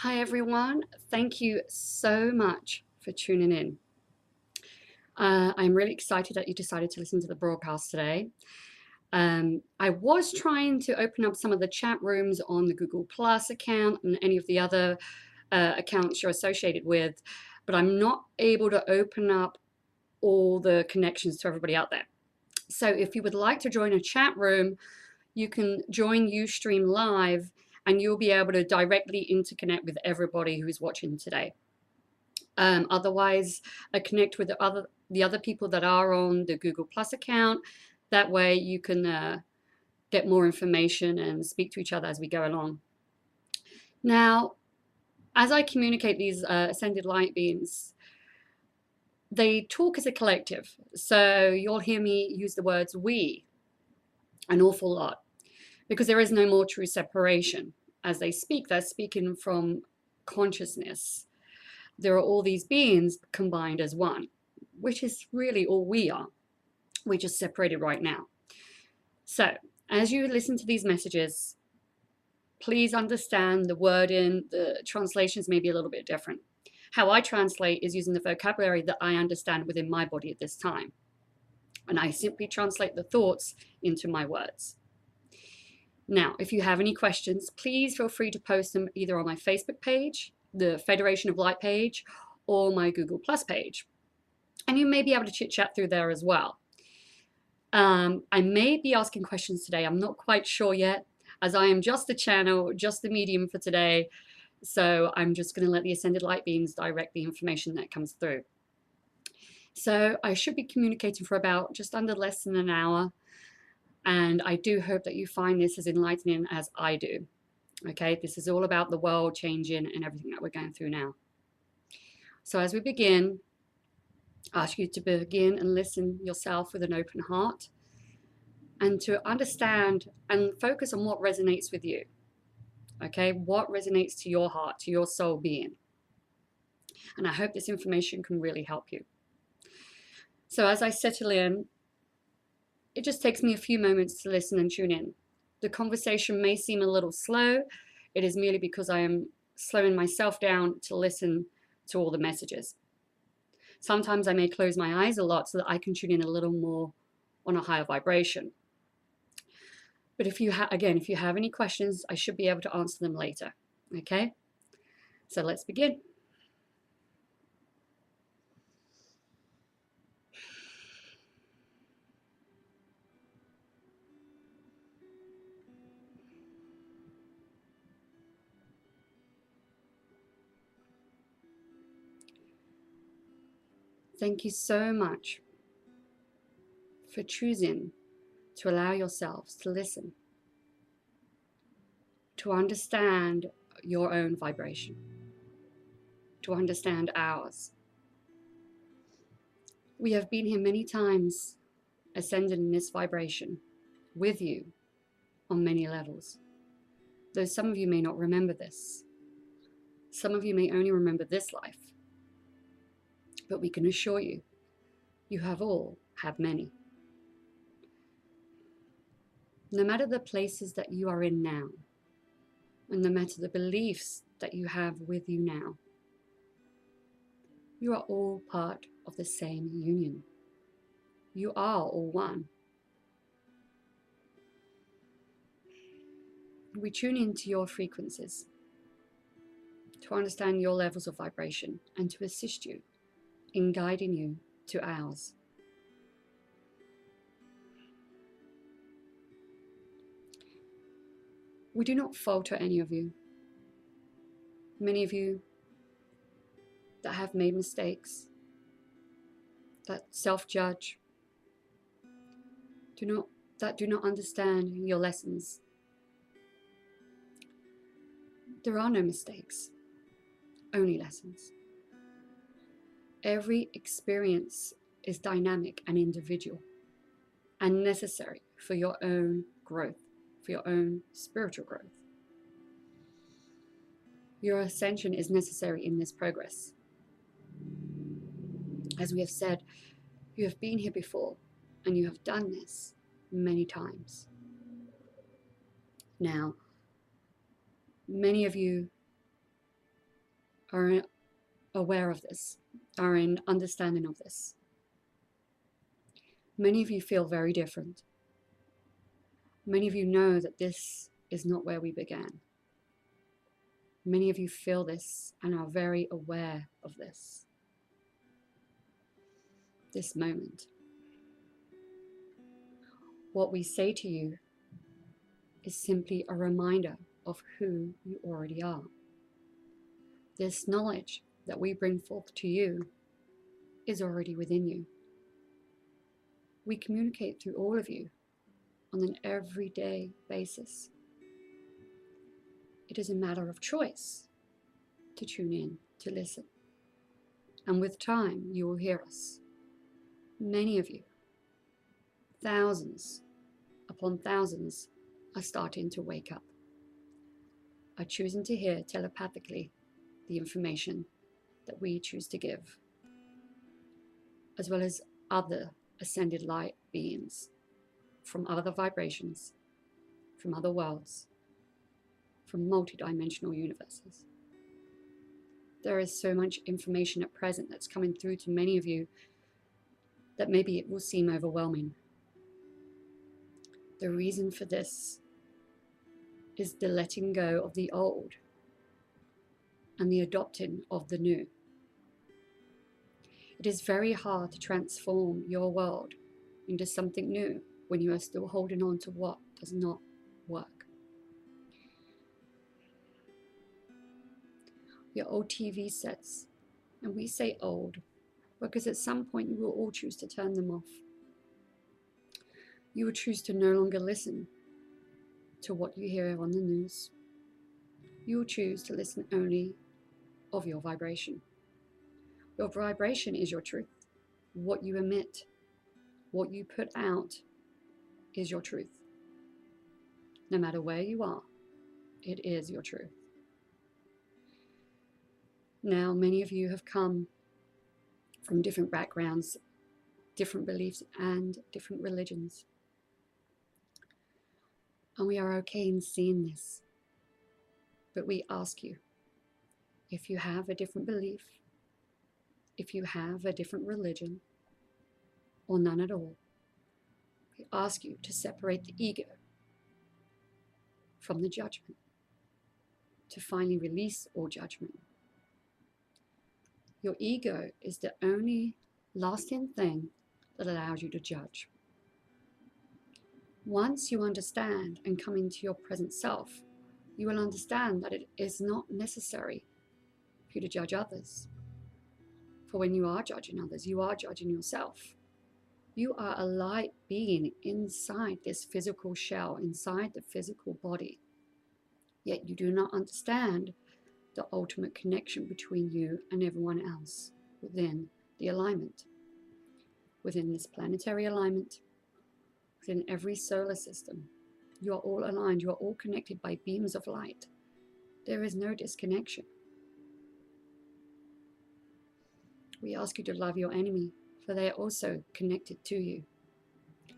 Hi everyone, thank you so much for tuning in. I'm really excited that you decided to listen to the broadcast today. I was trying to open up some of the chat rooms on the Google Plus account and any of the other accounts you're associated with, but I'm not able to open up all the connections to everybody out there. So if you would like to join a chat room, you can join Ustream Live and you'll be able to directly interconnect with everybody who is watching today. Otherwise, connect with the other people that are on the Google Plus account. That way you can get more information and speak to each other as we go along. Now, as I communicate these ascended light beings, they talk as a collective. So you'll hear me use the words we an awful lot because there is no more true separation. As they speak, they're speaking from consciousness. There are all these beings combined as one, which is really all we are. We're just separated right now. So as you listen to these messages, please understand the wording, the translations may be a little bit different. How I translate is using the vocabulary that I understand within my body at this time. And I simply translate the thoughts into my words. Now, if you have any questions, please feel free to post them either on my Facebook page, the Federation of Light page, or my Google Plus page. And you may be able to chit chat through there as well. I may be asking questions today. I'm not quite sure yet, as I am just the channel, just the medium for today. So I'm just going to let the Ascended Light Beings direct the information that comes through. So I should be communicating for about just under less than an hour. And I do hope that you find this as enlightening as I do. Okay, this is all about the world changing and everything that we're going through now. So as we begin, I ask you to begin and listen yourself with an open heart and to understand and focus on what resonates with you. Okay, what resonates to your heart, to your soul being. And I hope this information can really help you. So as I settle in, it just takes me a few moments to listen and tune in. The conversation may seem a little slow. It is merely because I am slowing myself down to listen to all the messages. Sometimes I may close my eyes a lot so that I can tune in a little more on a higher vibration. But if you have any questions, I should be able to answer them later. Okay? So let's begin. Thank you so much for choosing to allow yourselves to listen, to understand your own vibration, to understand ours. We have been here many times, ascending in this vibration with you on many levels. Though some of you may not remember this. Some of you may only remember this life. But we can assure you, you have all had many. No matter the places that you are in now, and no matter the beliefs that you have with you now, you are all part of the same union. You are all one. We tune into your frequencies to understand your levels of vibration and to assist you in guiding you to ours. We do not falter any of you. Many of you that have made mistakes, that self-judge, that do not understand your lessons. There are no mistakes, only lessons. Every experience is dynamic and individual and necessary for your own growth, for your own spiritual growth. Your ascension is necessary in this progress. As we have said, you have been here before and you have done this many times. Now, many of you are aware of this, are in understanding of this. Many of you feel very different. Many of you know that this is not where we began. Many of you feel this and are very aware of this moment. What we say to you is simply a reminder of who you already are. This knowledge that we bring forth to you is already within you. We communicate through all of you on an everyday basis. It is a matter of choice to tune in, to listen. And with time, you will hear us. Many of you, thousands upon thousands, are starting to wake up, are choosing to hear telepathically the information that we choose to give, as well as other ascended light beings from other vibrations, from other worlds, from multidimensional universes. There is so much information at present that's coming through to many of you that maybe it will seem overwhelming. The reason for this is the letting go of the old and the adopting of the new. It is very hard to transform your world into something new when you are still holding on to what does not work. Your old TV sets, and we say old because at some point you will all choose to turn them off. You will choose to no longer listen to what you hear on the news. You will choose to listen only of your vibration. Your vibration is your truth. What you emit, what you put out is your truth. No matter where you are, it is your truth. Now, many of you have come from different backgrounds, different beliefs, and different religions. And we are okay in seeing this. But we ask you, if you have a different belief, if you have a different religion, or none at all, we ask you to separate the ego from the judgment, to finally release all judgment. Your ego is the only lasting thing that allows you to judge. Once you understand and come into your present self, you will understand that it is not necessary for you to judge others. For when you are judging others, you are judging yourself. You are a light being inside this physical shell, inside the physical body. Yet you do not understand the ultimate connection between you and everyone else within the alignment, within this planetary alignment, within every solar system. You are all aligned, you are all connected by beams of light. There is no disconnection. We ask you to love your enemy, for they are also connected to you.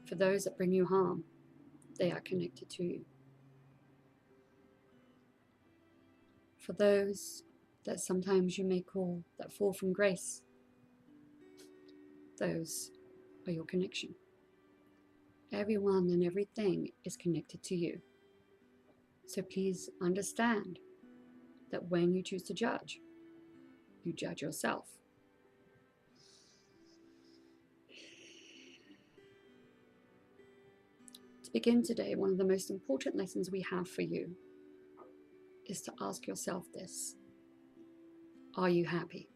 For those that bring you harm, they are connected to you. For those that sometimes you may call that fall from grace, those are your connection. Everyone and everything is connected to you. So please understand that when you choose to judge, you judge yourself. To begin today, one of the most important lessons we have for you is to ask yourself this: are you happy?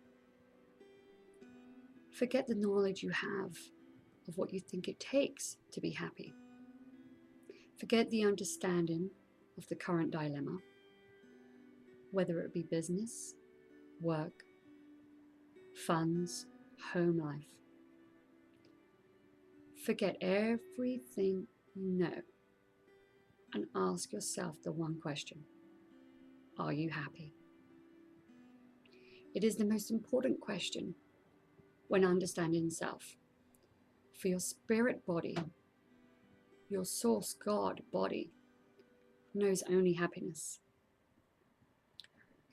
Forget the knowledge you have of what you think it takes to be happy. Forget the understanding of the current dilemma, whether it be business, work, funds, home life. Forget everything you know and ask yourself the one question: are you happy? It is the most important question when understanding self. For your spirit body, your source God body, knows only happiness.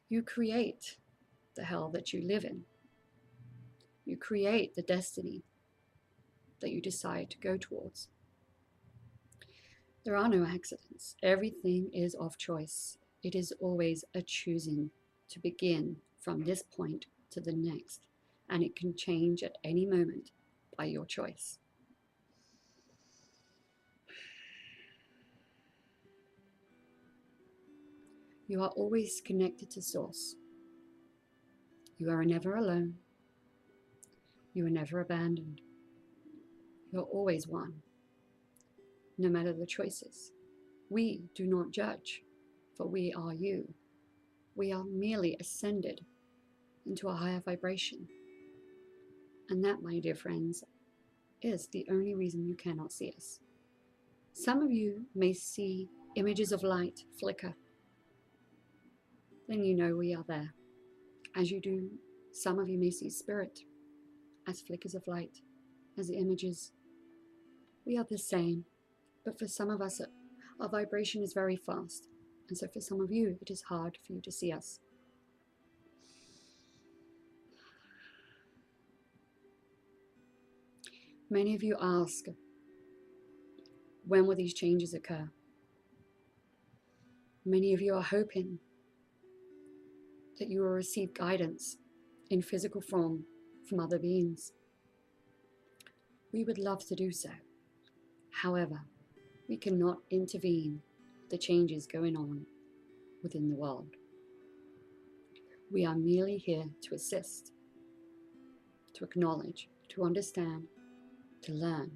You create the hell that you live in. You create the destiny that you decide to go towards. There are no accidents. Everything is of choice. It is always a choosing to begin from this point to the next, and it can change at any moment by your choice. You are always connected to Source. You are never alone. You are never abandoned. You are always one, no matter the choices. We do not judge, for we are you. We are merely ascended into a higher vibration. And that, my dear friends, is the only reason you cannot see us. Some of you may see images of light flicker. Then you know we are there. As you do, some of you may see spirit as flickers of light, as the images. We are the same, but for some of us, our vibration is very fast. And so for some of you, it is hard for you to see us. Many of you ask, when will these changes occur? Many of you are hoping that you will receive guidance in physical form from other beings. We would love to do so. However, we cannot intervene the changes going on within the world. We are merely here to assist, to acknowledge, to understand, to learn,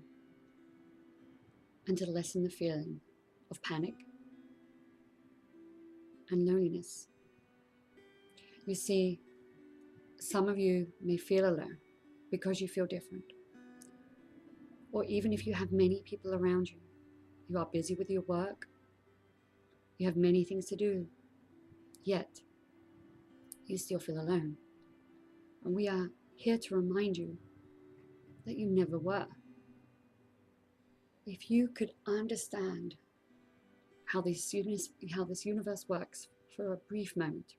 and to lessen the feeling of panic and loneliness. You see, some of you may feel alone because you feel different. Or even if you have many people around you, you are busy with your work, you have many things to do, yet you still feel alone. And we are here to remind you that you never were. If you could understand how this universe works for a brief moment,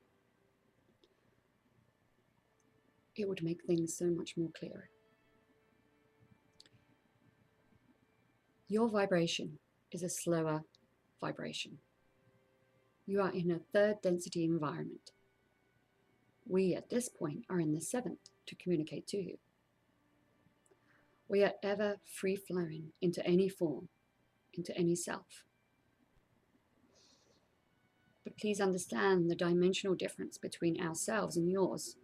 it would make things so much more clearer. Your vibration is a slower vibration. You are in a third density environment. We at this point are in the seventh to communicate to you. We are ever free-flowing into any form, into any self. But please understand the dimensional difference between ourselves and yours.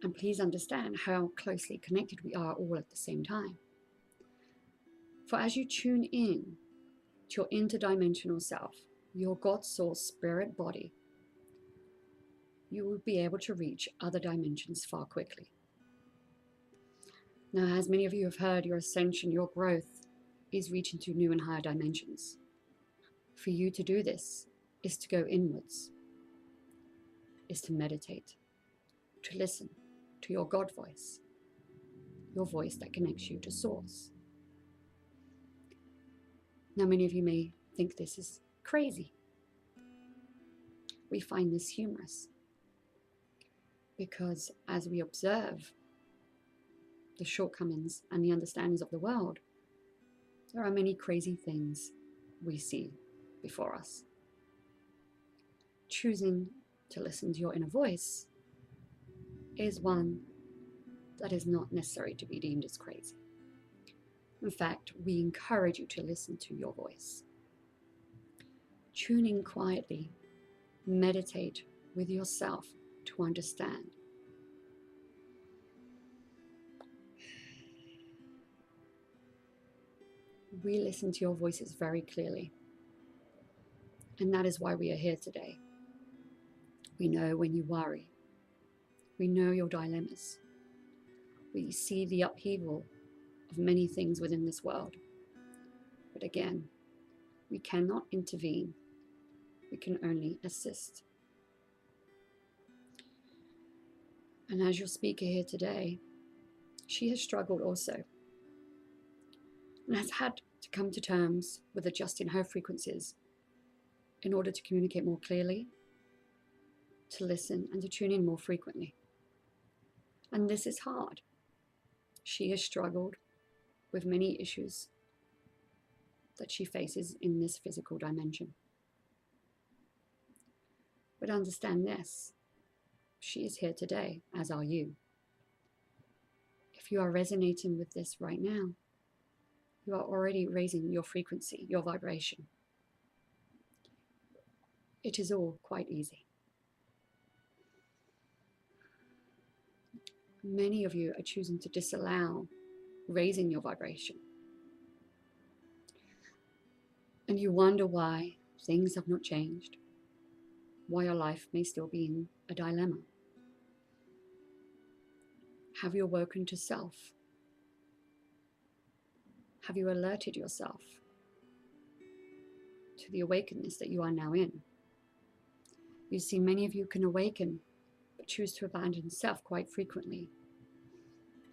And please understand how closely connected we are all at the same time. For as you tune in to your interdimensional self, your God Source spirit body, you will be able to reach other dimensions far quickly. Now, as many of you have heard, your ascension, your growth is reaching to new and higher dimensions. For you to do this is to go inwards, is to meditate, to listen to your God voice, your voice that connects you to Source. Now, many of you may think this is crazy. We find this humorous because as we observe the shortcomings and the understandings of the world, there are many crazy things we see before us. Choosing to listen to your inner voice is one that is not necessary to be deemed as crazy. In fact, we encourage you to listen to your voice. Tune in quietly, meditate with yourself to understand. We listen to your voices very clearly. And that is why we are here today. We know when you worry. We know your dilemmas. We see the upheaval of many things within this world. But again, we cannot intervene. We can only assist. And as your speaker here today, she has struggled also and has had to come to terms with adjusting her frequencies in order to communicate more clearly, to listen and to tune in more frequently. And this is hard. She has struggled with many issues that she faces in this physical dimension. But understand this, she is here today, as are you. If you are resonating with this right now, you are already raising your frequency, your vibration. It is all quite easy. Many of you are choosing to disallow raising your vibration. And you wonder why things have not changed, why your life may still be in a dilemma. Have you awoken to self? Have you alerted yourself to the awakeness that you are now in? You see, many of you can awaken, but choose to abandon self quite frequently.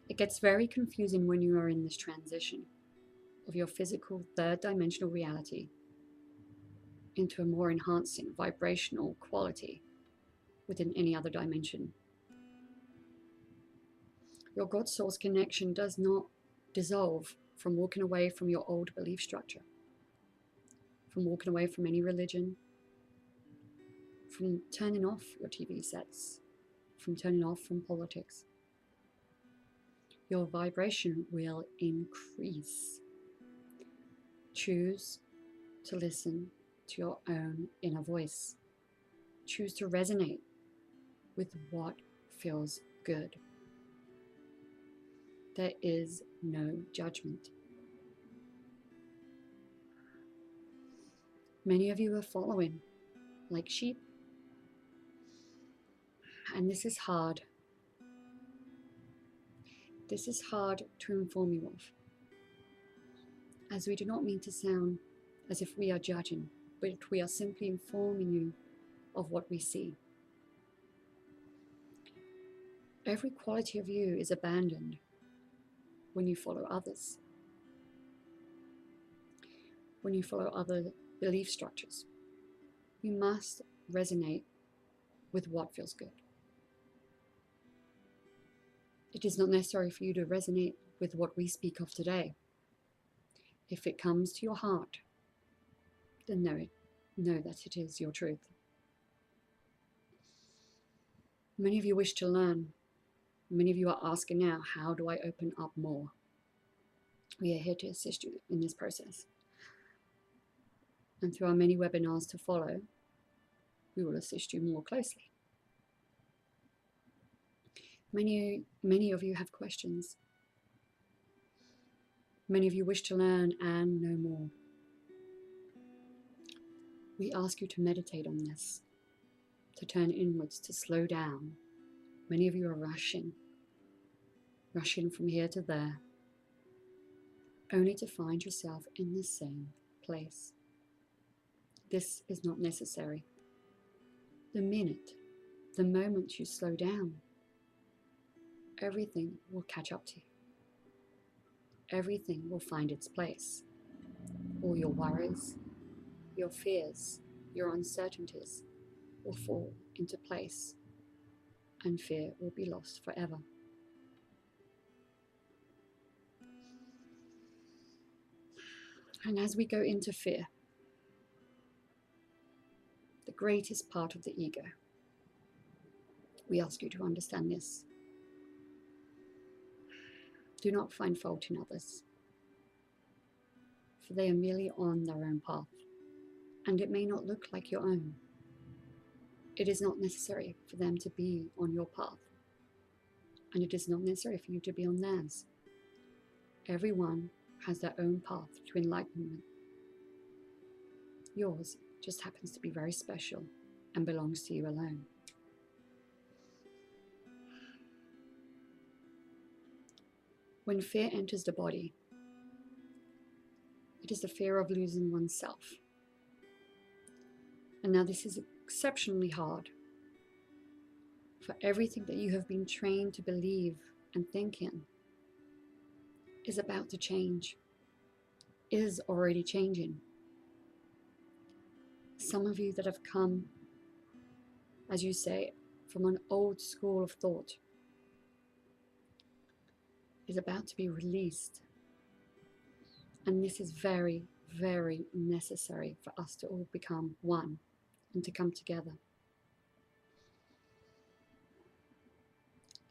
It gets very confusing when you are in this transition of your physical third dimensional reality into a more enhancing vibrational quality within any other dimension. Your God Source connection does not dissolve from walking away from your old belief structure, from walking away from any religion, from turning off your TV sets, from turning off from politics. Your vibration will increase. Choose to listen to your own inner voice. Choose to resonate with what feels good. There is no judgment. Many of you are following like sheep, and this is hard. This is hard to inform you of, as we do not mean to sound as if we are judging, but we are simply informing you of what we see. Every quality of you is abandoned when you follow others, when you follow other belief structures. You must resonate with what feels good. It is not necessary for you to resonate with what we speak of today. If it comes to your heart, then know that it is your truth. Many of you wish to learn. Many of you are asking now, how do I open up more? We are here to assist you in this process. And through our many webinars to follow, we will assist you more closely. Many of you have questions. Many of you wish to learn and know more. We ask you to meditate on this, to turn inwards, to slow down. Many of you are rushing from here to there, only to find yourself in the same place. This is not necessary. The moment you slow down, everything will catch up to you. Everything will find its place. All your worries, your fears, your uncertainties will fall into place, and fear will be lost forever. And as we go into fear, the greatest part of the ego, we ask you to understand this. Do not find fault in others, for they are merely on their own path, and it may not look like your own. It is not necessary for them to be on your path, and it is not necessary for you to be on theirs. Everyone has their own path to enlightenment. Yours just happens to be very special and belongs to you alone. When fear enters the body, it is the fear of losing oneself. And now this is exceptionally hard, for everything that you have been trained to believe and think in is about to change, is already changing. Some of you that have come as you say, from an old school of thought is about to be released. And this is very, very necessary for us to all become one and to come together.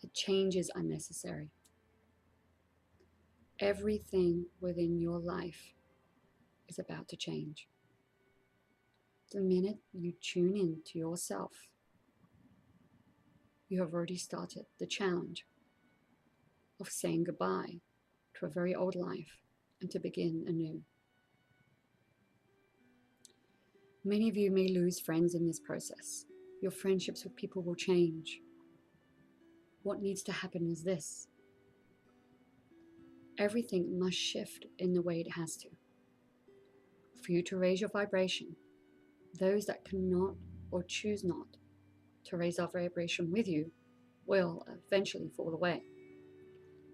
The changes are necessary. Everything within your life is about to change. The minute you tune in to yourself, you have already started the challenge of saying goodbye to a very old life and to begin anew. Many of you may lose friends in this process. Your friendships with people will change. What needs to happen is this. Everything must shift in the way it has to. For you to raise your vibration, those that cannot or choose not to raise our vibration with you will eventually fall away.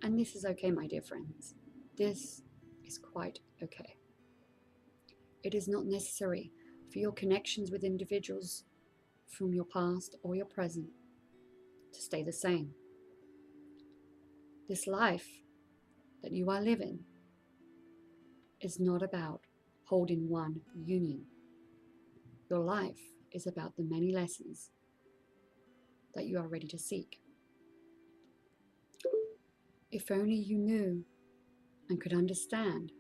And this is okay, my dear friends. This is quite okay. It is not necessary for your connections with individuals from your past or your present to stay the same. This life that you are living is not about holding one union. Your life is about the many lessons that you are ready to seek. If only you knew and could understand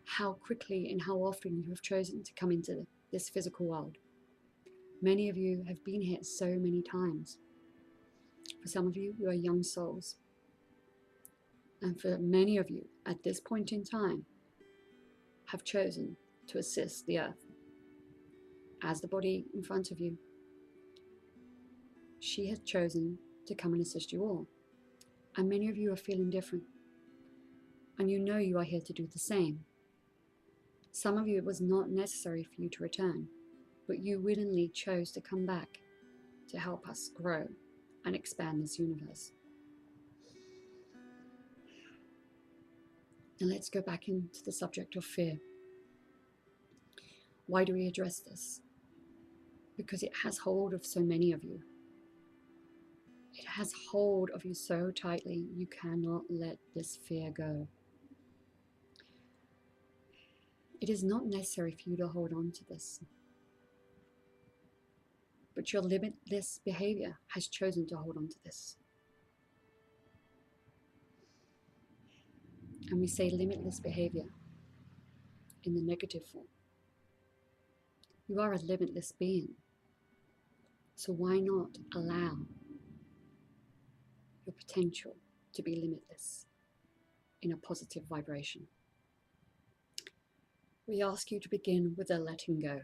how quickly and how often you have chosen to come into this physical world. Many of you have been here so many times. For some of you, you are young souls. And for many of you, at this point in time, have chosen to assist the earth. As the body in front of you, she has chosen to come and assist you all. And many of you are feeling different. And you know you are here to do the same. Some of you, it was not necessary for you to return, but you willingly chose to come back to help us grow and expand this universe. And let's go back into the subject of fear. Why do we address this? Because it has hold of so many of you. It has hold of you so tightly, you cannot let this fear go. It is not necessary for you to hold on to this. But your limitless behavior has chosen to hold on to this. And we say limitless behavior in the negative form. You are a limitless being. So why not allow your potential to be limitless in a positive vibration? We ask you to begin with a letting go.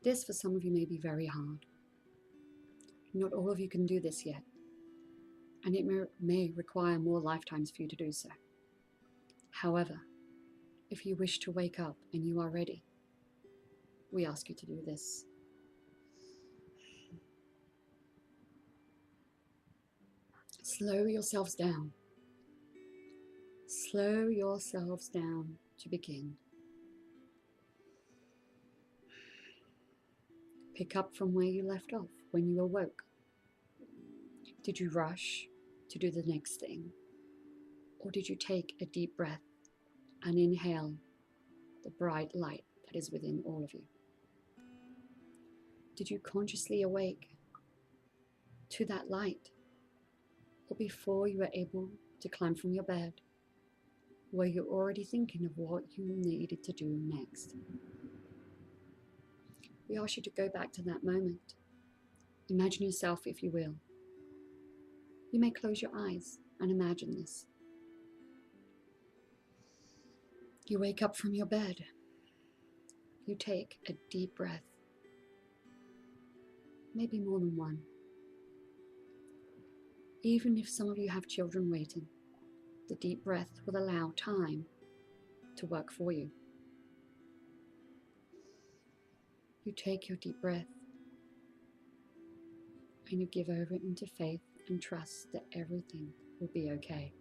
This for some of you may be very hard. Not all of you can do this yet, and it may require more lifetimes for you to do so. However, if you wish to wake up and you are ready, we ask you to do this. Slow yourselves down. Slow yourselves down to begin. Pick up from where you left off when you awoke. Did you rush to do the next thing? Or did you take a deep breath and inhale the bright light that is within all of you? Did you consciously awake to that light? Or before you were able to climb from your bed, were you already thinking of what you needed to do next? We ask you to go back to that moment. Imagine yourself, if you will. You may close your eyes and imagine this. You wake up from your bed. You take a deep breath. Maybe more than one. Even if some of you have children waiting, the deep breath will allow time to work for you. You take your deep breath and you give over into faith and trust that everything will be okay.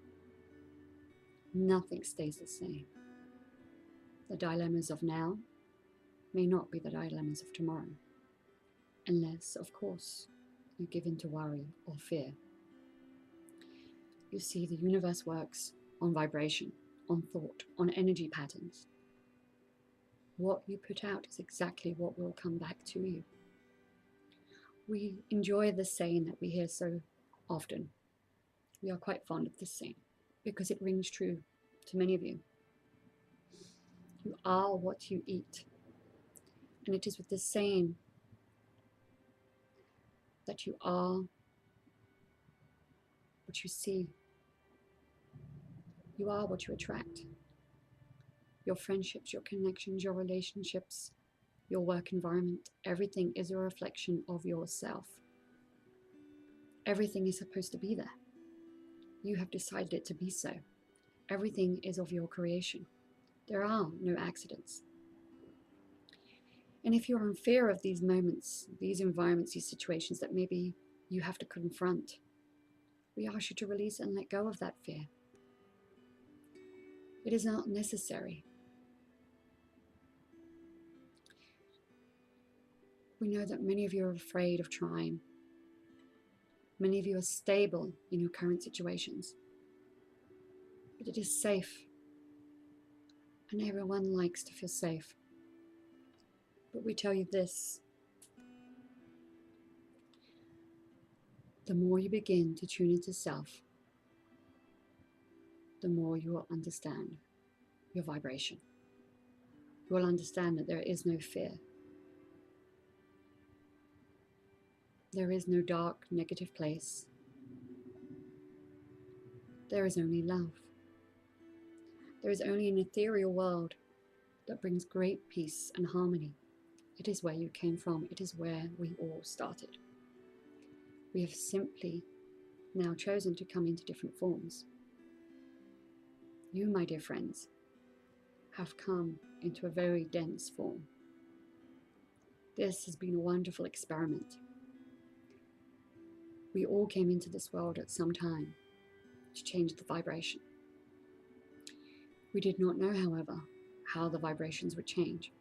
Nothing stays the same. The dilemmas of now may not be the dilemmas of tomorrow, unless, of course, you give in to worry or fear. You see, the universe works on vibration, on thought, on energy patterns. What you put out is exactly what will come back to you. We enjoy the saying that we hear so often. We are quite fond of this saying because it rings true to many of you. You are what you eat. And it is with this saying that you are what you see. You are what you attract. Your friendships, your connections, your relationships, your work environment, everything is a reflection of yourself. Everything is supposed to be there. You have decided it to be so. Everything is of your creation. There are no accidents. And if you're in fear of these moments, these environments, these situations that maybe you have to confront, we ask you to release and let go of that fear. It is not necessary. We know that many of you are afraid of trying. Many of you are stable in your current situations. But it is safe. And everyone likes to feel safe. But we tell you this. The more you begin to tune into self, the more you will understand your vibration. You will understand that there is no fear. There is no dark, negative place. There is only love. There is only an ethereal world that brings great peace and harmony. It is where you came from. It is where we all started. We have simply now chosen to come into different forms. You, my dear friends, have come into a very dense form. This has been a wonderful experiment. We all came into this world at some time to change the vibration. We did not know, however, how the vibrations would change.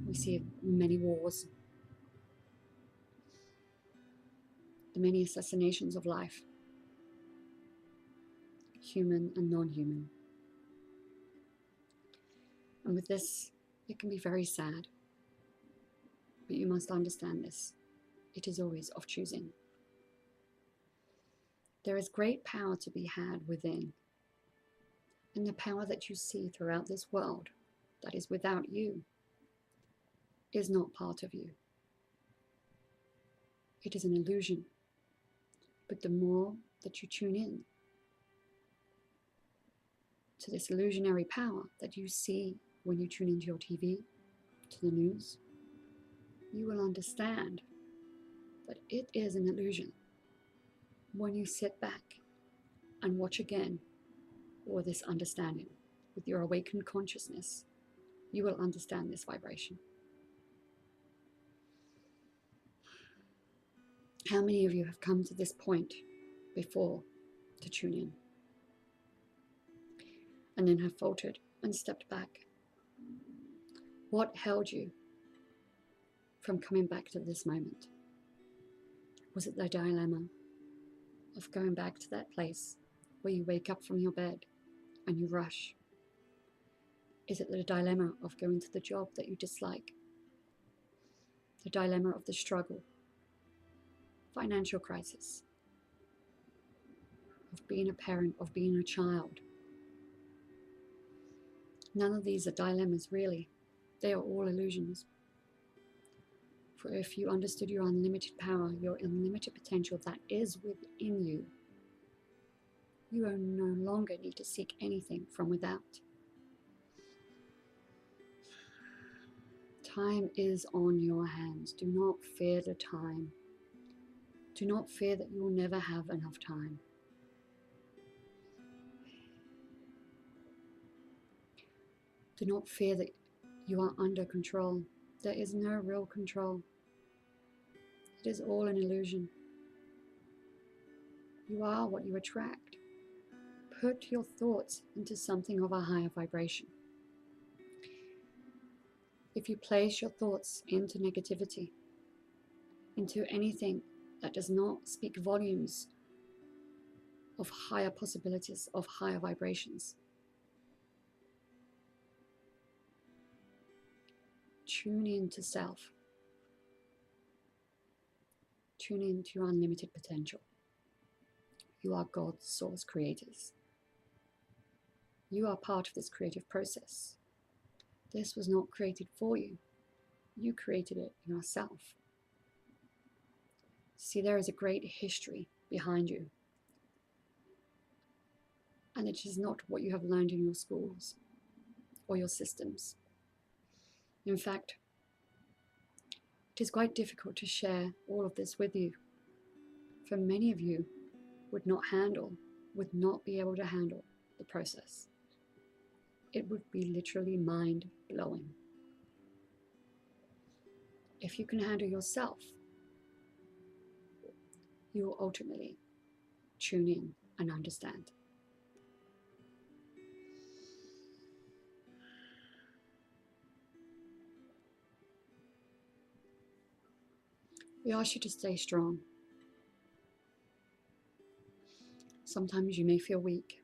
We see many wars, the many assassinations of life, human and non-human. And with this, it can be very sad. But you must understand this. It is always of choosing. There is great power to be had within. And the power that you see throughout this world that is without you is not part of you. It is an illusion. But the more that you tune in to this illusionary power that you see when you tune into your TV, to the news, you will understand that it is an illusion. When you sit back and watch again with this understanding, with your awakened consciousness, you will understand this vibration. How many of you have come to this point before to tune in and then have faltered and stepped back? What held you from coming back to this moment? Was it the dilemma of going back to that place where you wake up from your bed and you rush? Is it the dilemma of going to the job that you dislike? The dilemma of the struggle, financial crisis, of being a parent, of being a child? None of these are dilemmas, really. They are all illusions. For if you understood your unlimited power, your unlimited potential that is within you, you will no longer need to seek anything from without. Time is on your hands. Do not fear the time. Do not fear that you will never have enough time. Do not fear that you are under control. There is no real control. It is all an illusion. You are what you attract. Put your thoughts into something of a higher vibration. If you place your thoughts into negativity, into anything that does not speak volumes of higher possibilities, of higher vibrations, tune into self. Tune into your unlimited potential. You are God's source creators. You are part of this creative process. This was not created for you. You created it yourself. See, there is a great history behind you. And it is not what you have learned in your schools or your systems. In fact, it is quite difficult to share all of this with you. For many of you would not be able to handle the process. It would be literally mind-blowing. If you can handle yourself, you will ultimately tune in and understand. We ask you to stay strong. Sometimes you may feel weak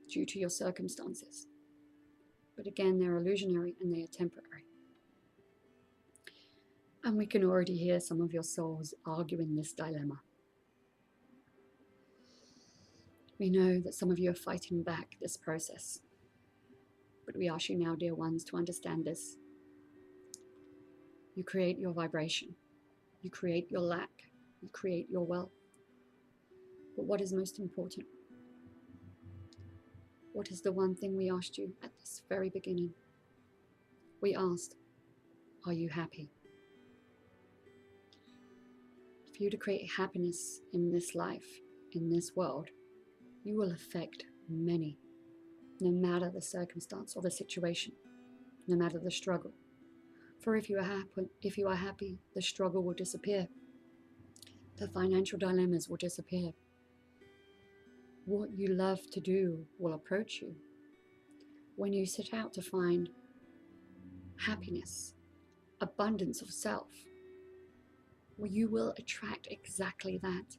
due to your circumstances, but again, they're illusionary and they are temporary. And we can already hear some of your souls arguing this dilemma. We know that some of you are fighting back this process, but we ask you now, dear ones, to understand this. You create your vibration. You create your lack. You create your wealth. But what is most important? What is the one thing we asked you at this very beginning? We asked, are you happy? For you to create happiness in this life, in this world, you will affect many, no matter the circumstance or the situation, no matter the struggle. For if you are happy, the struggle will disappear. The financial dilemmas will disappear. What you love to do will approach you. When you set out to find happiness, abundance of self, well, you will attract exactly that.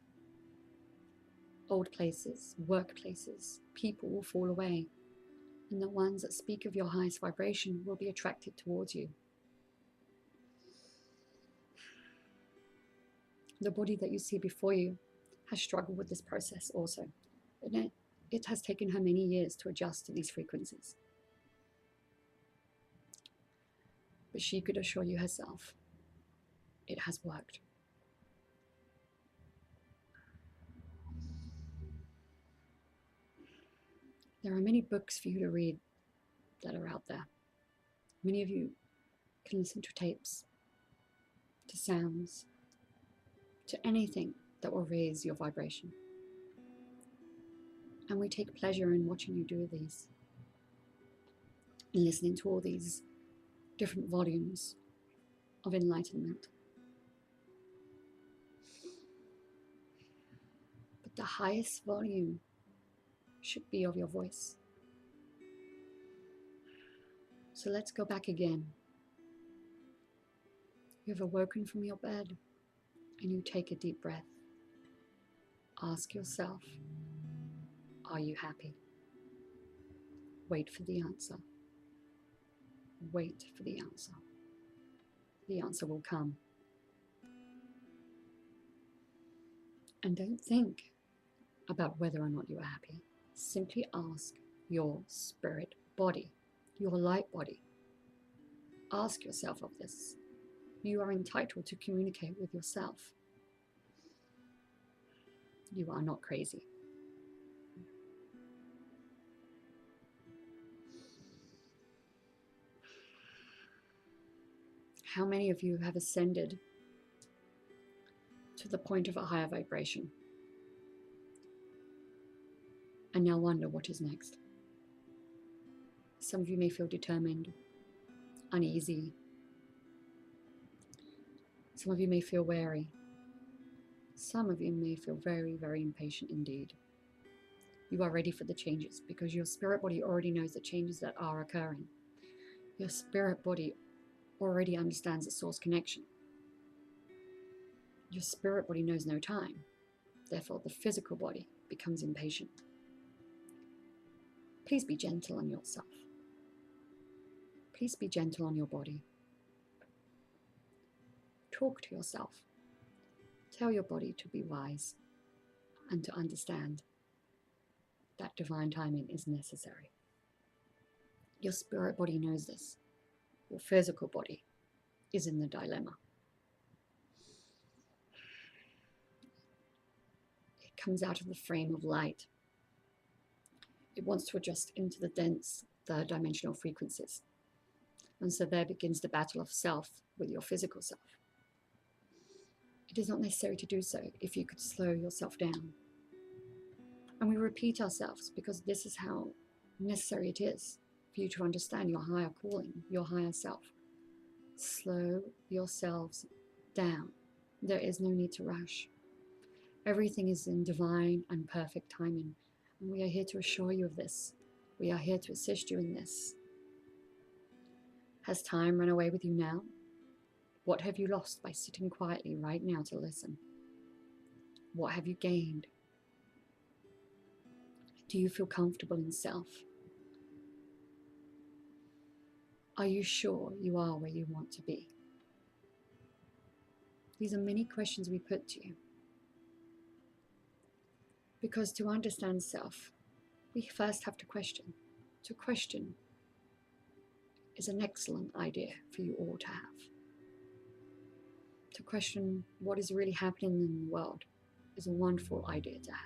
Old places, workplaces, people will fall away, and the ones that speak of your highest vibration will be attracted towards you. The body that you see before you has struggled with this process also. And it has taken her many years to adjust to these frequencies. But she could assure you herself, it has worked. There are many books for you to read that are out there. Many of you can listen to tapes, to sounds, to anything that will raise your vibration. And we take pleasure in watching you do these and listening to all these different volumes of enlightenment. But the highest volume should be of your voice. So let's go back again. You have awoken from your bed and you take a deep breath. Ask yourself, are you happy? Wait for the answer. Wait for the answer. The answer will come. And don't think about whether or not you are happy. Simply ask your spirit body, your light body. Ask yourself of this. You are entitled to communicate with yourself. You are not crazy. How many of you have ascended to the point of a higher vibration and now wonder what is next? Some of you may feel determined, uneasy. Some of you may feel wary. Some of you may feel very, very impatient indeed. You are ready for the changes because your spirit body already knows the changes that are occurring. Your spirit body already understands the source connection. Your spirit body knows no time. Therefore, the physical body becomes impatient. Please be gentle on yourself. Please be gentle on your body. Talk to yourself. Tell your body to be wise and to understand that divine timing is necessary. Your spirit body knows this. Your physical body is in the dilemma. It comes out of the frame of light. It wants to adjust into the dense third dimensional frequencies. And so there begins the battle of self with your physical self. It is not necessary to do so if you could slow yourself down. And we repeat ourselves because this is how necessary it is for you to understand your higher calling, your higher self. Slow yourselves down. There is no need to rush. Everything is in divine and perfect timing. And we are here to assure you of this. We are here to assist you in this. Has time run away with you now? What have you lost by sitting quietly right now to listen? What have you gained? Do you feel comfortable in self? Are you sure you are where you want to be? These are many questions we put to you. Because to understand self, we first have to question. To question is an excellent idea for you all to have. To question what is really happening in the world is a wonderful idea to have.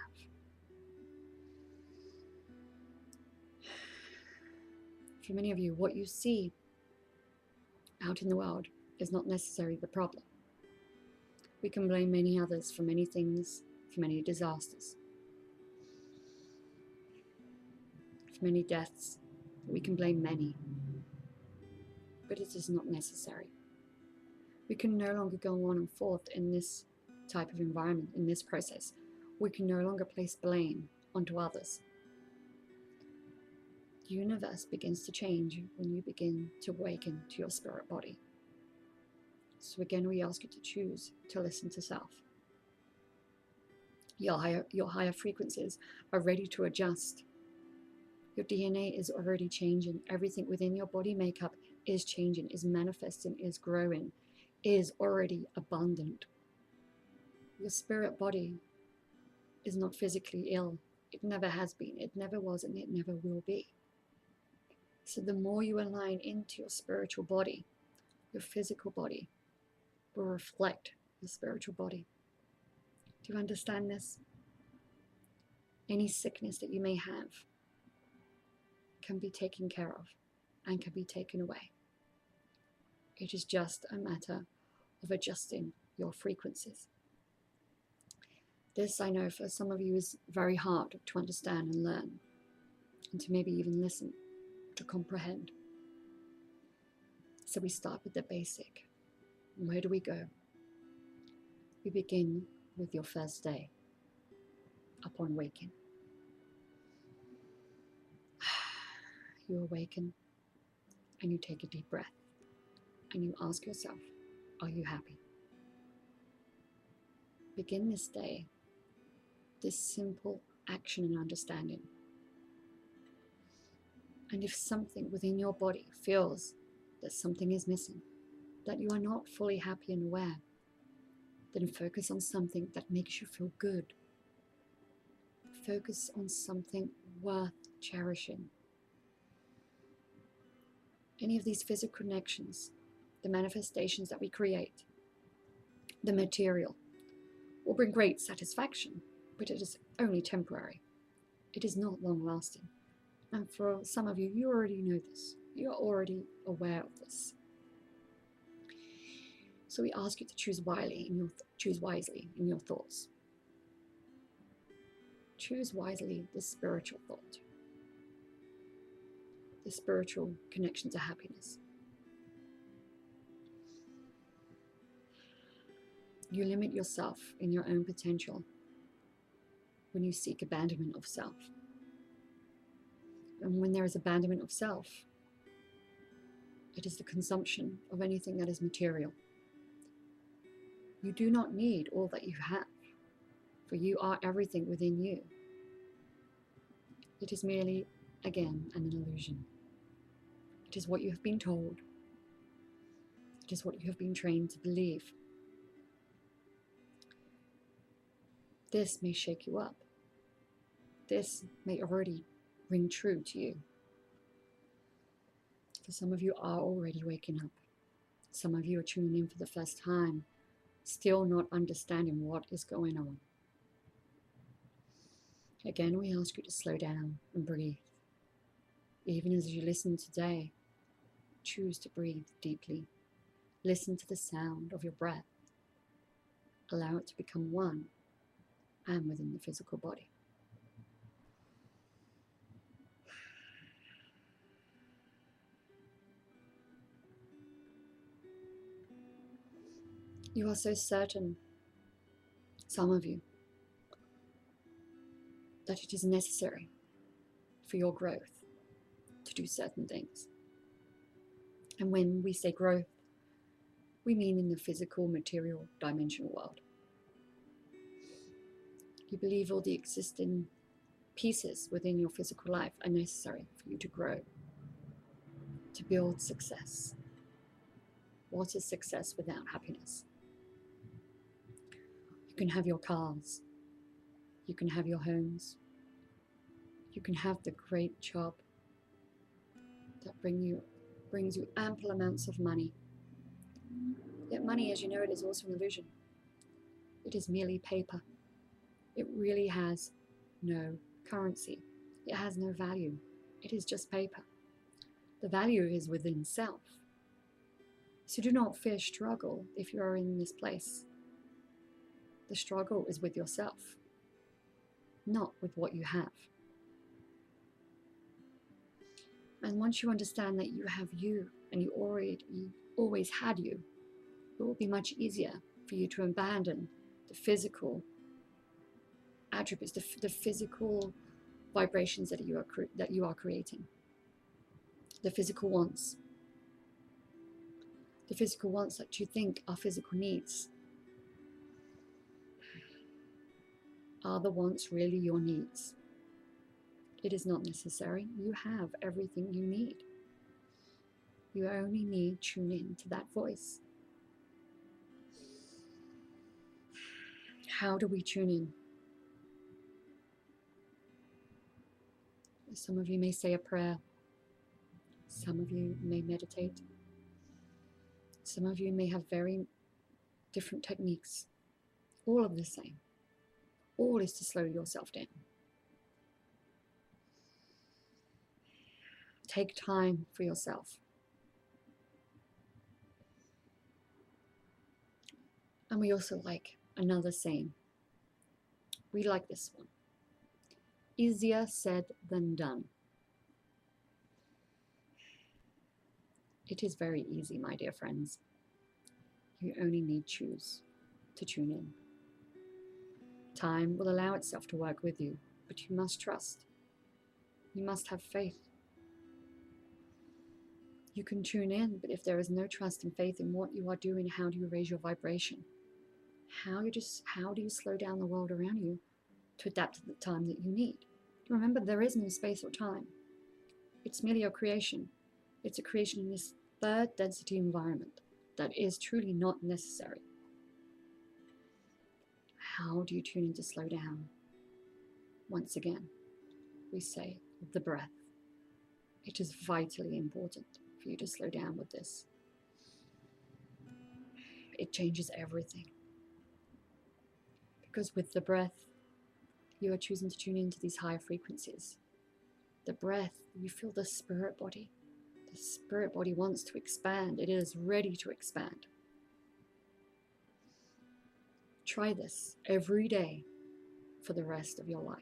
For many of you, what you see out in the world is not necessarily the problem. We can blame many others for many things, for many disasters, for many deaths. We can blame many, but it is not necessary. We can no longer go on and forth in this type of environment, in this process. We can no longer place blame onto others. The universe begins to change when you begin to awaken to your spirit body. So again, we ask you to choose to listen to self. Your higher frequencies are ready to adjust. Your DNA is already changing. Everything within your body makeup is changing, is manifesting, is growing, is already abundant. Your spirit body is not physically ill. It never has been, it never was, and it never will be. So the more you align into your spiritual body, your physical body will reflect your spiritual body. Do you understand this? Any sickness that you may have can be taken care of and can be taken away. It is just a matter of adjusting your frequencies. This, I know, for some of you is very hard to understand and learn, and to maybe even listen, to comprehend. So we start with the basic. Where do we go? We begin with your first day upon waking. You awaken and you take a deep breath and you ask yourself, are you happy? Begin this day, this simple action and understanding. And if something within your body feels that something is missing, that you are not fully happy and aware, then focus on something that makes you feel good. Focus on something worth cherishing. Any of these physical connections, the manifestations that we create, the material, will bring great satisfaction, but it is only temporary. It is not long lasting. And for some of you, you already know this. You're already aware of this. So we ask you to choose wisely in your thoughts. Choose wisely the spiritual thought, the spiritual connection to happiness. You limit yourself in your own potential when you seek abandonment of self. And when there is abandonment of self, It is the consumption of anything that is material. You do not need all that you have, for you are everything within you. It is merely, again, an illusion. It is what you have been told. It is what you have been trained to believe. This may shake you up. This may already ring true to you. For some of you are already waking up. Some of you are tuning in for the first time, still not understanding what is going on. Again, we ask you to slow down and breathe. Even as you listen today, choose to breathe deeply. Listen to the sound of your breath. Allow it to become one and within the physical body. You are so certain, some of you, that it is necessary for your growth to do certain things. And when we say growth, we mean in the physical, material, dimensional world. You believe all the existing pieces within your physical life are necessary for you to grow, to build success. What is success without happiness? You can have your cars, you can have your homes, you can have the great job that brings you ample amounts of money. Yet money, as you know, it is also an illusion. It is merely paper. It really has no currency. It has no value. It is just paper. The value is within self. So do not fear struggle if you are in this place. The struggle is with yourself, not with what you have. And once you understand that you have you, and you always had you, it will be much easier for you to abandon the physical attributes, the physical vibrations that you are creating, the physical wants that you think are physical needs. Are the wants really your needs? It is not necessary. You have everything you need. You only need to tune in to that voice. How do we tune in? Some of you may say a prayer. Some of you may meditate. Some of you may have very different techniques. All of the same. All is to slow yourself down. Take time for yourself. And we also like another saying. We like this one. Easier said than done. It is very easy, my dear friends. You only need to tune in. Time will allow itself to work with you, but you must trust. You must have faith. You can tune in, but if there is no trust and faith in what you are doing, how do you raise your vibration? How do you slow down the world around you to adapt to the time that you need? Remember, there is no space or time. It's merely a creation. It's a creation in this third density environment that is truly not necessary. How do you tune in to slow down? Once again, we say the breath. It is vitally important for you to slow down with this. It changes everything. Because with the breath, you are choosing to tune into these higher frequencies. The breath, you feel the spirit body. The spirit body wants to expand. It is ready to expand. Try this every day for the rest of your life,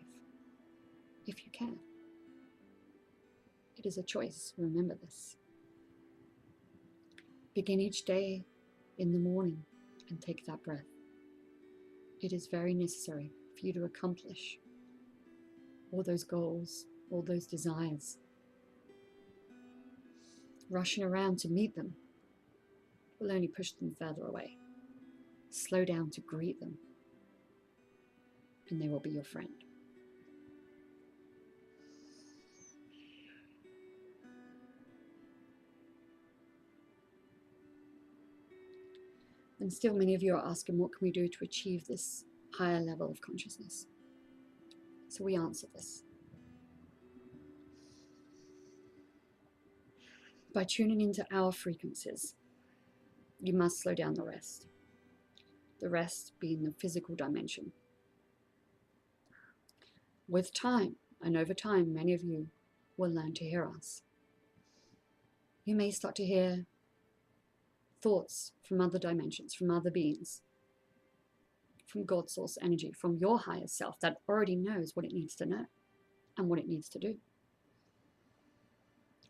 if you can. It is a choice, remember this. Begin each day in the morning and take that breath. It is very necessary for you to accomplish all those goals, all those desires. Rushing around to meet them will only push them further away. Slow down to greet them, and they will be your friend. And still many of you are asking, what can we do to achieve this higher level of consciousness? So we answer this. By tuning into our frequencies, you must slow down the rest. The rest being the physical dimension. With time, and over time, many of you will learn to hear us. You may start to hear thoughts from other dimensions, from other beings, from God source energy, from your higher self that already knows what it needs to know and what it needs to do.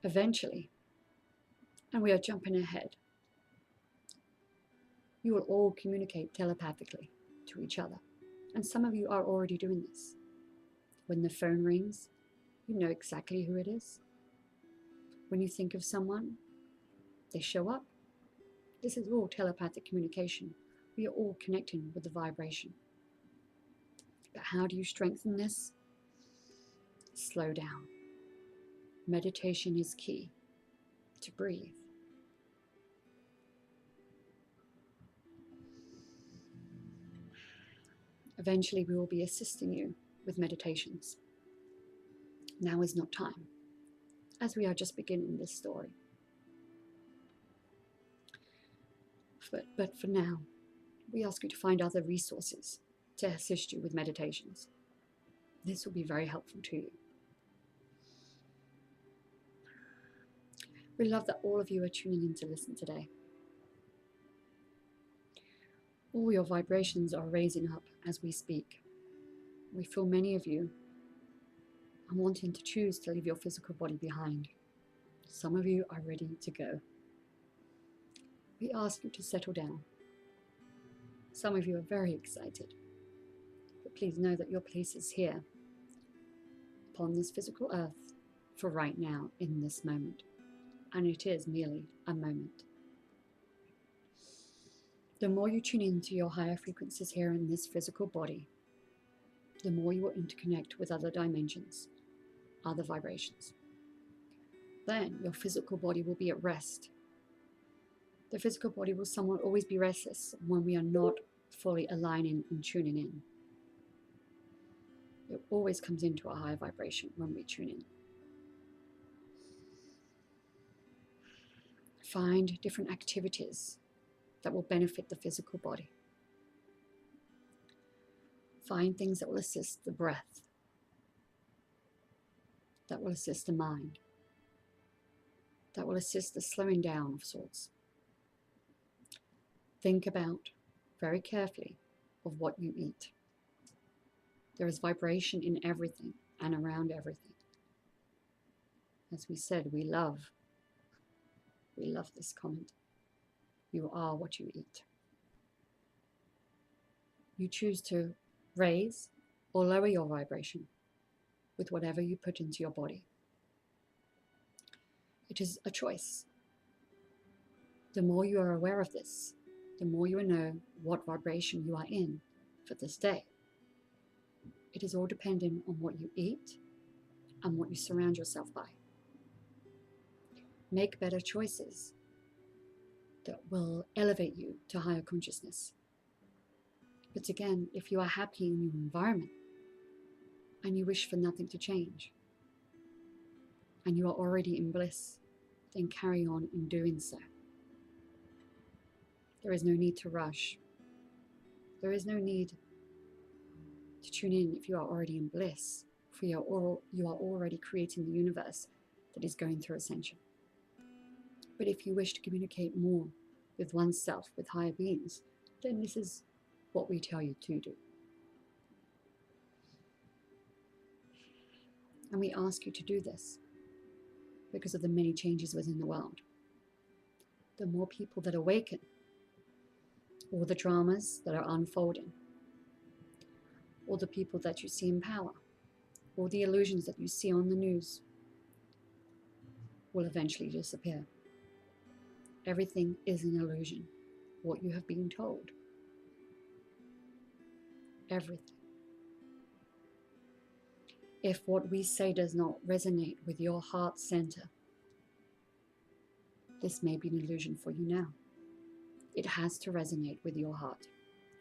Eventually, and we are jumping ahead, you will all communicate telepathically to each other. And some of you are already doing this. When the phone rings, you know exactly who it is. When you think of someone, they show up. This is all telepathic communication. We are all connecting with the vibration. But how do you strengthen this? Slow down. Meditation is key to breathe. Eventually, we will be assisting you with meditations. Now is not time, as we are just beginning this story. But for now, we ask you to find other resources to assist you with meditations. This will be very helpful to you. We love that all of you are tuning in to listen today. All your vibrations are raising up as we speak. We feel many of you are wanting to choose to leave your physical body behind. Some of you are ready to go. We ask you to settle down. Some of you are very excited, but please know that your place is here, upon this physical earth, for right now, in this moment. And it is merely a moment. The more you tune into your higher frequencies here in this physical body, the more you will interconnect with other dimensions, other vibrations. Then your physical body will be at rest. The physical body will somewhat always be restless when we are not fully aligning and tuning in. It always comes into a higher vibration when we tune in. Find different activities that will benefit the physical body. Find things that will assist the breath, that will assist the mind, that will assist the slowing down of sorts. Think about very carefully of what you eat. There is vibration in everything and around everything. As we said, we love this comment. You are what you eat. You choose to raise or lower your vibration with whatever you put into your body. It is a choice. The more you are aware of this, the more you will know what vibration you are in for this day. It is all dependent on what you eat and what you surround yourself by. Make better choices that will elevate you to higher consciousness. But again, if you are happy in your environment and you wish for nothing to change, and you are already in bliss, then carry on in doing so. There is no need to rush. There is no need to tune in if you are already in bliss, for you are already creating the universe that is going through ascension. But if you wish to communicate more with oneself, with higher beings, then this is what we tell you to do. And we ask you to do this because of the many changes within the world. The more people that awaken, all the dramas that are unfolding, all the people that you see in power, all the illusions that you see on the news will eventually disappear. Everything is an illusion. What you have been told. Everything. If what we say does not resonate with your heart center, this may be an illusion for you now. It has to resonate with your heart,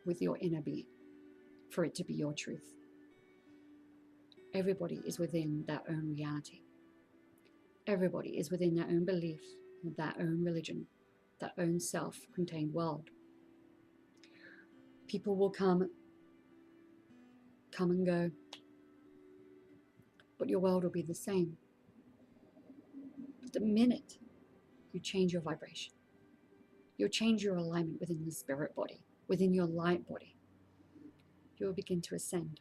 with your inner being, for it to be your truth. Everybody is within their own reality. Everybody is within their own belief, their own religion, their own self-contained world. People will come and go, but your world will be the same. The minute you change your vibration, you'll change your alignment within the spirit body, within your light body, you'll begin to ascend.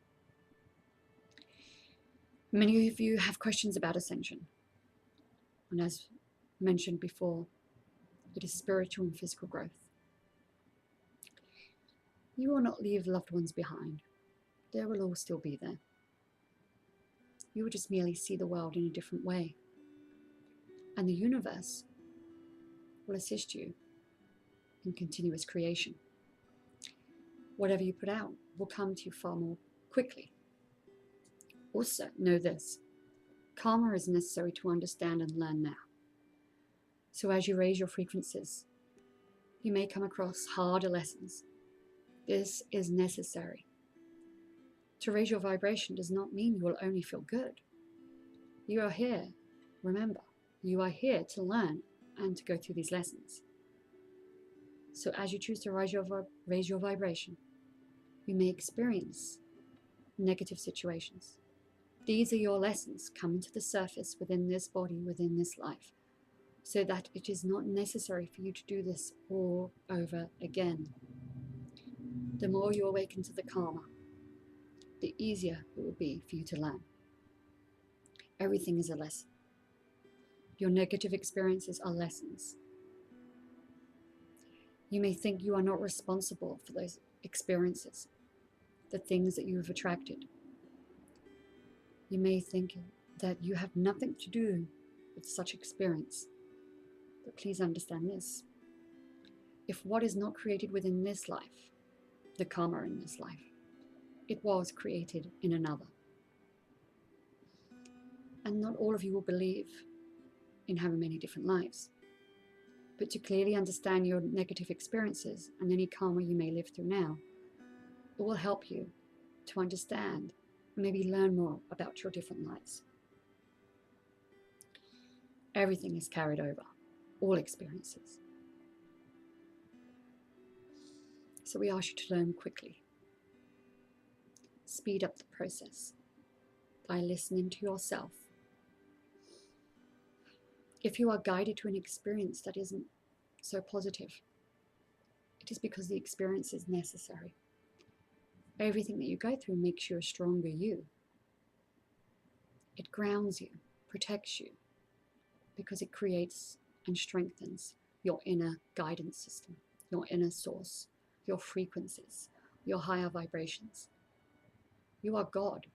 Many of you have questions about ascension. And as mentioned before, it is spiritual and physical growth. You will not leave loved ones behind. They will all still be there. You will just merely see the world in a different way. And the universe will assist you in continuous creation. Whatever you put out will come to you far more quickly. Also, know this. Karma is necessary to understand and learn now. So as you raise your frequencies, you may come across harder lessons. This is necessary. To raise your vibration does not mean you will only feel good. You are here, remember, you are here to learn and to go through these lessons. So as you choose to raise your vibration, you may experience negative situations. These are your lessons coming to the surface within this body, within this life, so that it is not necessary for you to do this all over again. The more you awaken to the karma, the easier it will be for you to learn. Everything is a lesson. Your negative experiences are lessons. You may think you are not responsible for those experiences, the things that you have attracted. You may think that you have nothing to do with such experience. But please understand this. If what is not created within this life, the karma in this life, it was created in another. And not all of you will believe in having many different lives. But to clearly understand your negative experiences and any karma you may live through now, it will help you to understand and maybe learn more about your different lives. Everything is carried over, all experiences. So we ask you to learn quickly. Speed up the process by listening to yourself. If you are guided to an experience that isn't so positive, it is because the experience is necessary. Everything that you go through makes you a stronger you. It grounds you, protects you, because it creates and strengthens your inner guidance system, your inner source, your frequencies, your higher vibrations. You are God.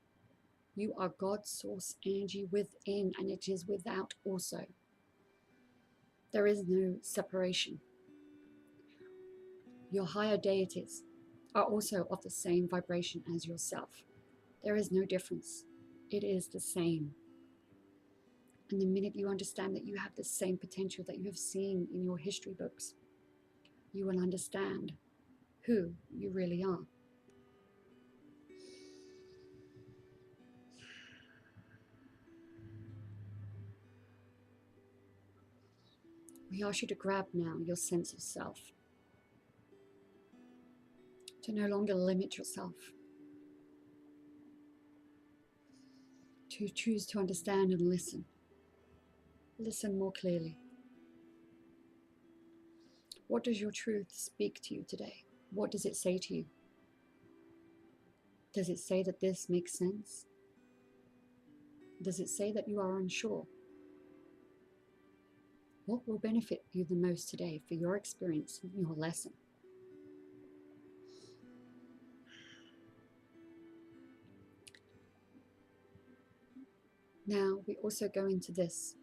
You are God's source energy within, and it is without also. There is no separation. Your higher deities are also of the same vibration as yourself. There is no difference. It is the same. And the minute you understand that you have the same potential that you have seen in your history books, you will understand who you really are. We ask you to grab now your sense of self, to no longer limit yourself, to choose to understand and listen. Listen more clearly. What does your truth speak to you today? What does it say to you? Does it say that this makes sense? Does it say that you are unsure? What will benefit you the most today for your experience and your lesson? Now we also go into this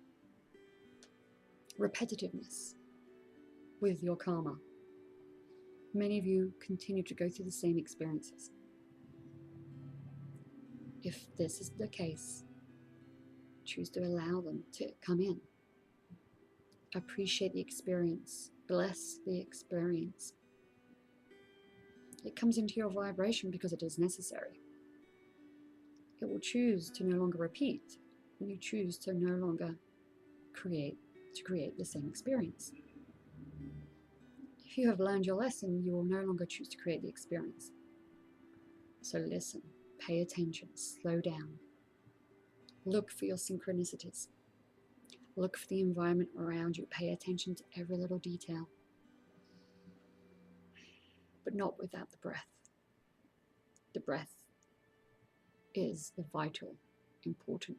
repetitiveness. with your karma. Many of you continue to go through the same experiences. If this is the case, choose to allow them to come in. Appreciate the experience. Bless the experience. It comes into your vibration because it is necessary. It will choose to no longer repeat when you choose to no longer create the same experience. If you have learned your lesson, you will no longer choose to create the experience. So listen, pay attention, slow down. Look for your synchronicities. Look for the environment around you. Pay attention to every little detail. But not without the breath. The breath is the vital, important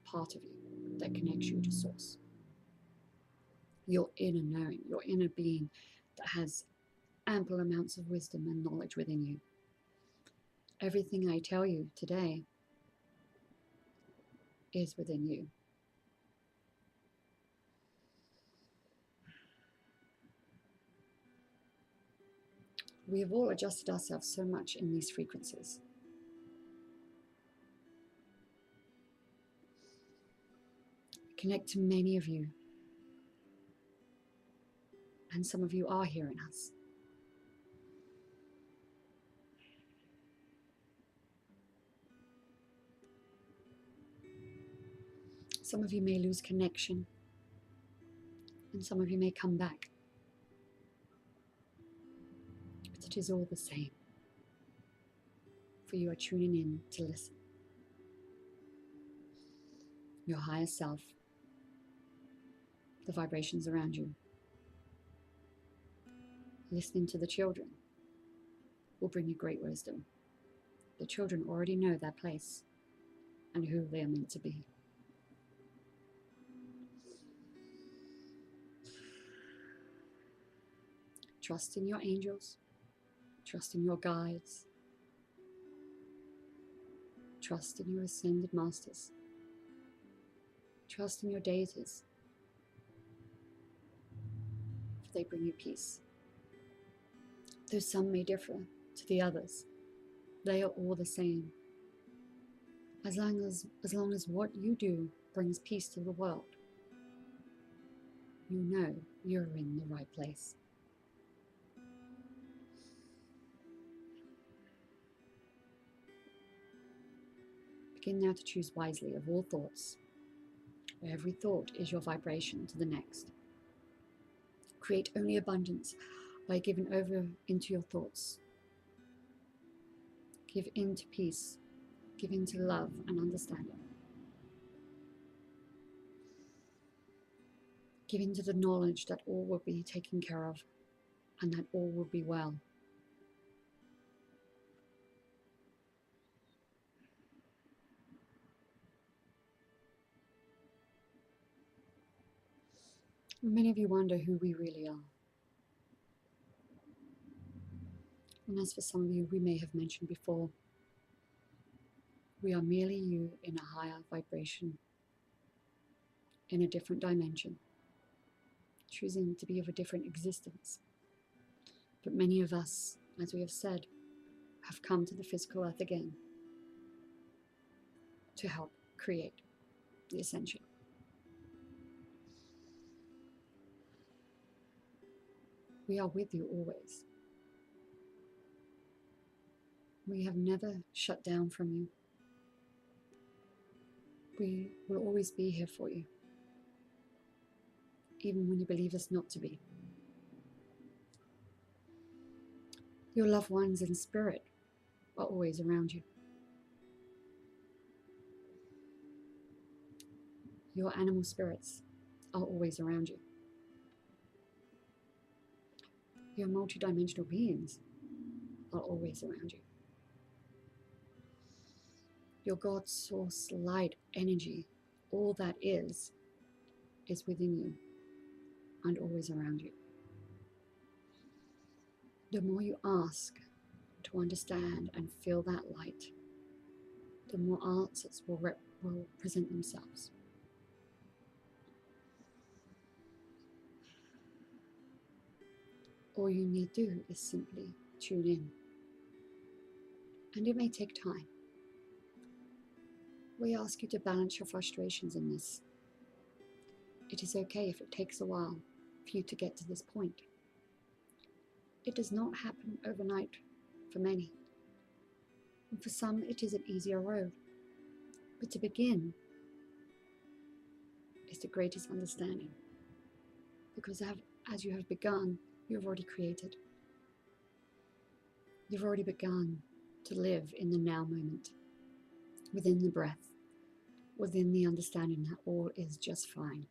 part of you that connects you to Source. Your inner knowing, your inner being that has ample amounts of wisdom and knowledge within you. Everything I tell you today is within you. We have all adjusted ourselves so much in these frequencies. Connect to many of you. And some of you are hearing us. Some of you may lose connection, and some of you may come back. But it is all the same, for you are tuning in to listen. Your higher self, the vibrations around you, listening to the children will bring you great wisdom. The children already know their place and who they are meant to be. Trust in your angels, trust in your guides, trust in your ascended masters, trust in your deities, for they bring you peace. Though some may differ to the others, they are all the same. As long as what you do brings peace to the world, you know you're in the right place. Begin now to choose wisely of all thoughts. Every thought is your vibration to the next. Create only abundance by giving over into your thoughts. Give in to peace. Give in to love and understanding. Give in to the knowledge that all will be taken care of and that all will be well. Many of you wonder who we really are. And as for some of you, we may have mentioned before, we are merely you in a higher vibration, in a different dimension, choosing to be of a different existence. But many of us, as we have said, have come to the physical earth again to help create the Ascension. We are with you always. We have never shut down from you. We will always be here for you, even when you believe us not to be. Your loved ones in spirit are always around you. Your animal spirits are always around you. Your multidimensional beings are always around you. Your God source light energy, all that is within you and always around you. The more you ask to understand and feel that light, the more answers will present themselves. all you need to do is simply tune in. And it may take time. We ask you to balance your frustrations in this. It is okay if it takes a while for you to get to this point. It does not happen overnight for many. And for some, it is an easier road. But to begin is the greatest understanding. Because as you have begun, you have already created. You've already begun to live in the now moment, within the breath, within the understanding that all is just fine.